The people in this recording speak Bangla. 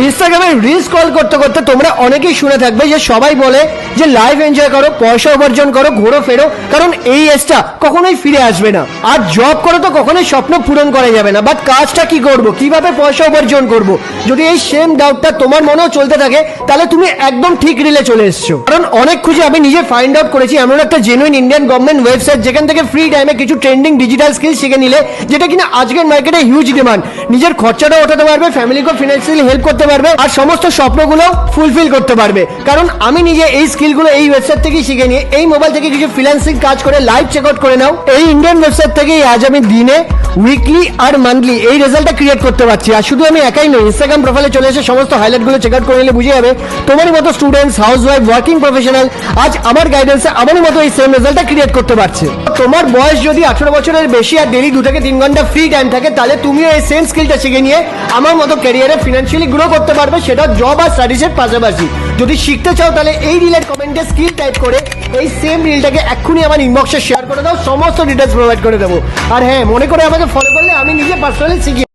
ইনস্টাগ্রামে রিলস কল করতে করতে তোমরা অনেকেই শুনে থাকবে যে সবাই বলে যে লাইফ এনজয় করো, পয়সা উপার্জন করো, ঘোরো ফেরো, কারণ এই এজটা কখনোই ফিরে আসবে না। আর জব করো তো কখনোই স্বপ্ন পূরণ করা যাবে না, বাট কাজটা কি করব, কিভাবে পয়সা উপার্জন করব, যদি এই সেম ডাউটটা তোমার মনেও চলতে থাকে তাহলে তুমি একদম ঠিক রিলে চলে এসছো। কারণ অনেক খুঁজে আমি নিজে ফাইন্ড আউট করেছি এমন একটা জেনুইন ইন্ডিয়ান গভর্নমেন্ট ওয়েবসাইট যেখান থেকে ফ্রি টাইমে কিছু ট্রেন্ডিং ডিজিটাল স্কিল শিখে নিলে, যেটা কিনা আজকের মার্কেটে হিউজ ডিমান্ড, নিজের খরচাটা ওঠাতে পারবে, ফ্যামিলিকে ফিনান্সিয়ালি হেল্প করতে পারবে, আর সমস্ত স্বপ্নগুলো ফুলফিল করতে পারবে। কারণ আমি নিজে এই স্কিলগুলো এই ওয়েবসাইট থেকেই শিখে নিয়ে এই মোবাইল থেকে কিছু ফ্রিল্যান্সিং কাজ করে লাইভ চেক আউট করে নাও। এই ইন্ডিয়ান ওয়েবসাইট থেকেই আজ আমি দিনে, উইকলি আর মান্থলি এই রেজাল্টটা ক্রিয়েট করতে পারছি। আর শুধু আমি একাই নই, ইনস্টাগ্রাম প্রোফাইলে চলে এসে সমস্ত হাইলাইটগুলো চেক আউট করে নিলে বুঝে যাবে তোমারই মতো students, house wife, working professional আজ আমার গাইডেন্সে আমারই মতো এই সেম রেজাল্টটা ক্রিয়েট করতে পারছে। তোমার বয়স যদি 18 বছরের বেশি আর ডেলি 2 থেকে 3 ঘন্টা ফ্রি টাইম থাকে, তাহলে তুমিও এই সেম স্কিলটা শিখে নিয়ে আমার মতো ক্যারিয়ারে ফিনান্সিয়ালি গ্রো করতে পারবে, সেটা জব আর স্টাডিজের পাশাপাশি। যদি শিখতে চাও তাহলে এই রিলের কমেন্টে স্কিল টাইপ করে এই সেম রিলটাকে এক্ষুনি আমার ইনবক্সে শেয়ার করে দাও, সমস্ত ডিটেলস প্রোভাইড করে দেবো। আর হ্যাঁ, মনে করে আমাকে ফলো করলে আমি নিজে পার্সোনালি শিখি।